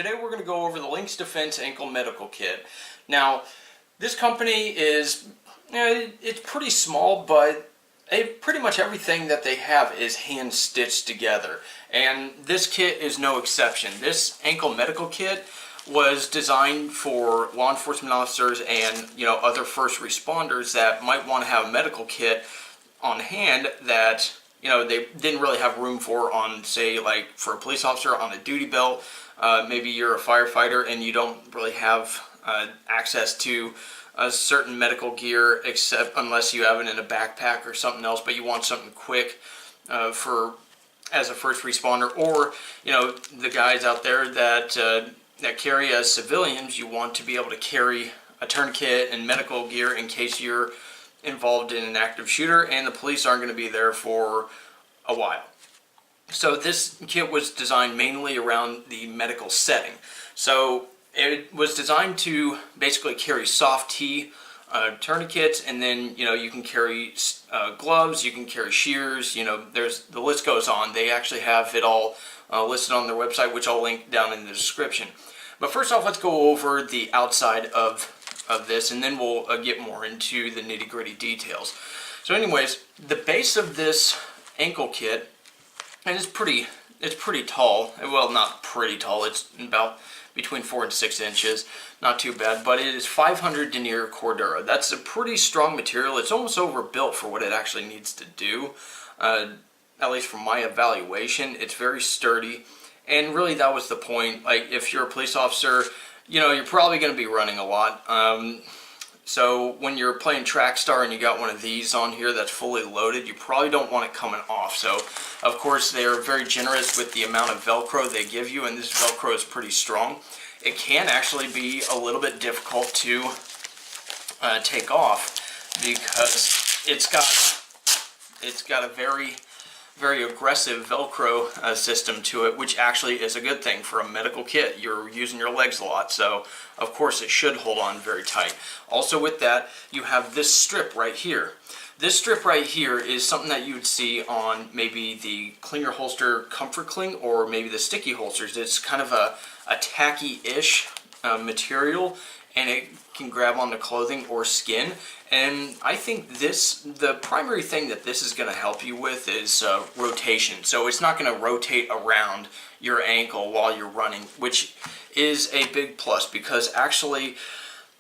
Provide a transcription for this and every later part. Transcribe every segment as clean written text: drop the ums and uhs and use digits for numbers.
Today we're going to go over the Lynx Defense Ankle Medical Kit. Now, this company is, it's pretty small, but pretty much everything that they have is hand stitched together. And this kit is no exception. This ankle medical kit was designed for law enforcement officers and other first responders that might want to have a medical kit on hand that they didn't really have room for on, say, like for a police officer on a duty belt. Maybe you're a firefighter and you don't really have access to a certain medical gear, except unless you have it in a backpack or something else, but you want something quick as a first responder, or the guys out there that carry as civilians. You want to be able to carry a tourniquet and medical gear in case you're involved in an active shooter and the police aren't going to be there for a while. So this kit was designed mainly around the medical setting. So it was designed to basically carry soft T tourniquets, and then you can carry gloves, you can carry shears. The list goes on. They actually have it all listed on their website, which I'll link down in the description. But first off, let's go over the outside of this, and then we'll get more into the nitty-gritty details. So anyways, the base of this ankle kit, and it's pretty tall. Well, not pretty tall. It's about between 4 and 6 inches. Not too bad, but it is 500 denier Cordura. That's a pretty strong material. It's almost overbuilt for what it actually needs to do. At least from my evaluation, it's very sturdy. And really, that was the point. Like, if you're a police officer, you're probably going to be running a lot. So when you're playing Track Star and you got one of these on here that's fully loaded, you probably don't want it coming off. So of course they're very generous with the amount of Velcro they give you, and this Velcro is pretty strong. It can actually be a little bit difficult to take off because it's got a very aggressive Velcro system to it, which actually is a good thing for a medical kit. You're using your legs a lot, so of course it should hold on very tight. Also with that, you have this strip right here. This strip right here is something that you would see on maybe the Clean Your Holster Comfort Cling or maybe the sticky holsters. It's kind of a tacky-ish material, and it can grab onto clothing or skin. And I think the primary thing that this is going to help you with is rotation. So it's not going to rotate around your ankle while you're running, which is a big plus, because actually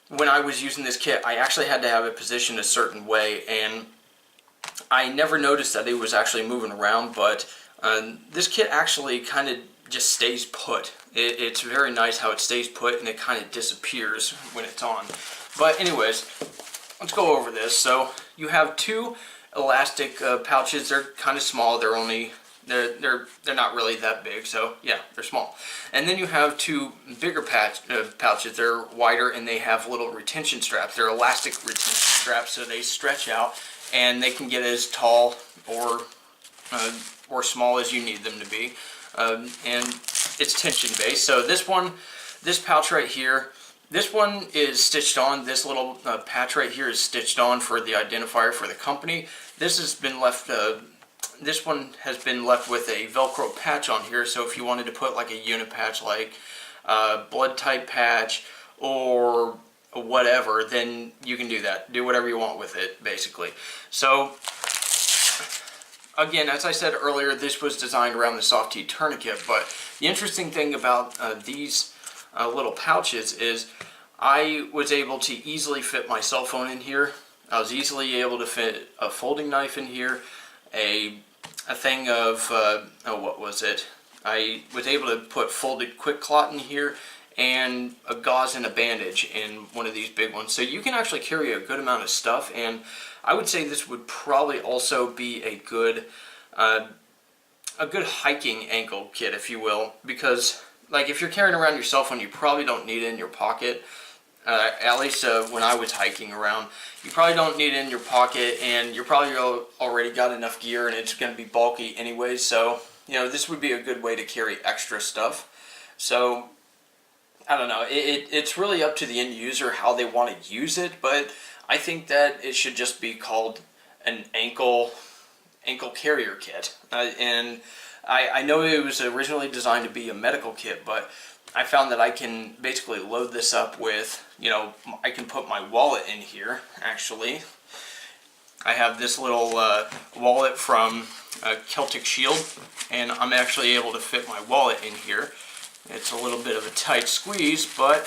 when I was using this kit, I actually had to have it positioned a certain way, and I never noticed that it was actually moving around, but this kit actually kind of just stays put. It's very nice how it stays put, and it kind of disappears when it's on. But anyways, let's go over this. So you have two elastic pouches. They're kind of small. They're not really that big, so yeah, they're small. And then you have two bigger pouches. They're wider, and they have little retention straps. They're elastic retention straps, so they stretch out, and they can get as tall or small as you need them to be. And it's tension based. So this pouch right here, this one is stitched on. This little patch right here is stitched on for the identifier for the company. This has been left. This one has been left with a Velcro patch on here. So if you wanted to put like a unit patch, like a blood type patch or whatever, then you can do that. Do whatever you want with it, basically. So again, as I said earlier, this was designed around the soft T tourniquet, but the interesting thing about these little pouches is I was able to easily fit my cell phone in here. I was easily able to fit a folding knife in here, a thing of, what was it? I was able to put folded quick clot in here, and a gauze and a bandage in one of these big ones. So you can actually carry a good amount of stuff, and I would say this would probably also be a good hiking ankle kit, if you will, because like if you're carrying around your cell phone, you probably don't need it in your pocket. At least when I was hiking around, you probably don't need it in your pocket, and you're probably already got enough gear, and it's going to be bulky anyway. So this would be a good way to carry extra stuff. So I don't know, it's really up to the end user how they want to use it, but I think that it should just be called an ankle carrier kit. And I know it was originally designed to be a medical kit, but I found that I can basically load this up with, I can put my wallet in here, actually. I have this little wallet from Celtic Shield, and I'm actually able to fit my wallet in here. It's a little bit of a tight squeeze, but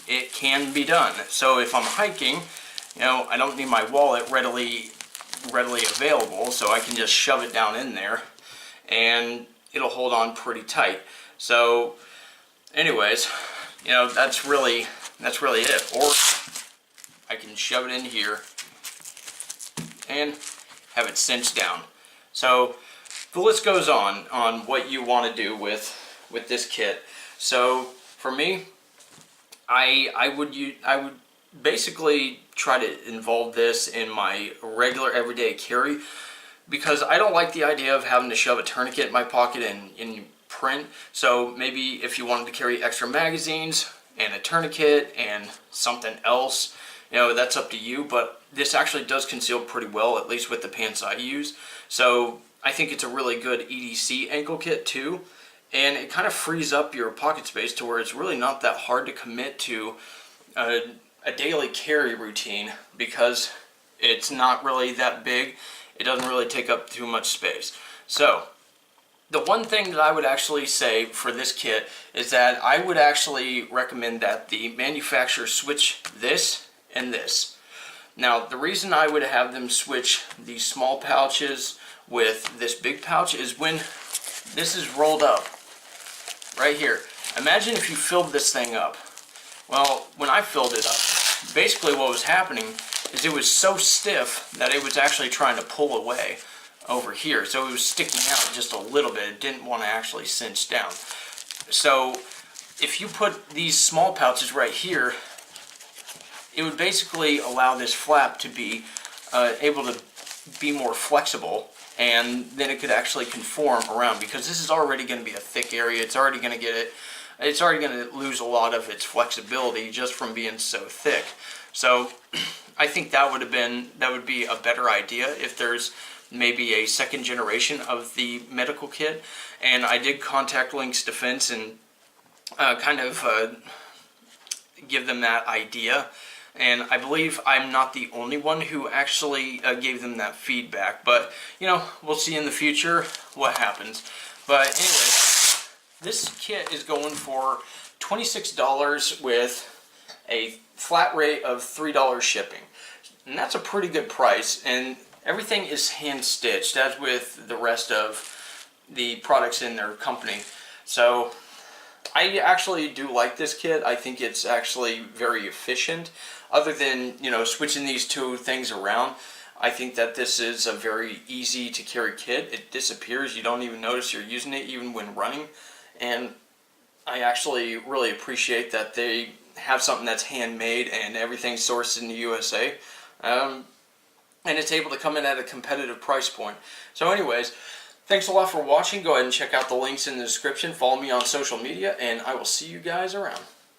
it can be done. So if I'm hiking, I don't need my wallet readily available, so I can just shove it down in there and it'll hold on pretty tight. So anyways, that's really it. Or I can shove it in here and have it cinched down. So the list goes on what you want to do with this kit. So for me, I would basically try to involve this in my regular everyday carry, because I don't like the idea of having to shove a tourniquet in my pocket and print. So maybe if you wanted to carry extra magazines and a tourniquet and something else, that's up to you, but this actually does conceal pretty well, at least with the pants I use. So I think it's a really good EDC ankle kit too, and it kind of frees up your pocket space to where it's really not that hard to commit to a daily carry routine, because it's not really that big. It doesn't really take up too much space. So the one thing that I would actually say for this kit is that I would actually recommend that the manufacturer switch this and this. Now, the reason I would have them switch these small pouches with this big pouch is when this is rolled up right here. Imagine if you filled this thing up. Well, when I filled it up, basically what was happening is it was so stiff that it was actually trying to pull away over here. So it was sticking out just a little bit. It didn't want to actually cinch down. So if you put these small pouches right here, it would basically allow this flap to be able to be more flexible, and then it could actually conform around, because this is already going to be a thick area. It's already going to lose a lot of its flexibility just from being so thick. So I think that would be a better idea if there's maybe a second generation of the medical kit. And I did contact Lynx Defense and give them that idea. And I believe I'm not the only one who actually gave them that feedback. But, we'll see in the future what happens. But anyway, this kit is going for $26 with a flat rate of $3 shipping. And that's a pretty good price. And everything is hand stitched, as with the rest of the products in their company. So I actually do like this kit. I think it's actually very efficient. Other than, switching these two things around, I think that this is a very easy to carry kit. It disappears. You don't even notice you're using it even when running. And I actually really appreciate that they have something that's handmade and everything's sourced in the USA. And it's able to come in at a competitive price point. So anyways, thanks a lot for watching. Go ahead and check out the links in the description. Follow me on social media, and I will see you guys around.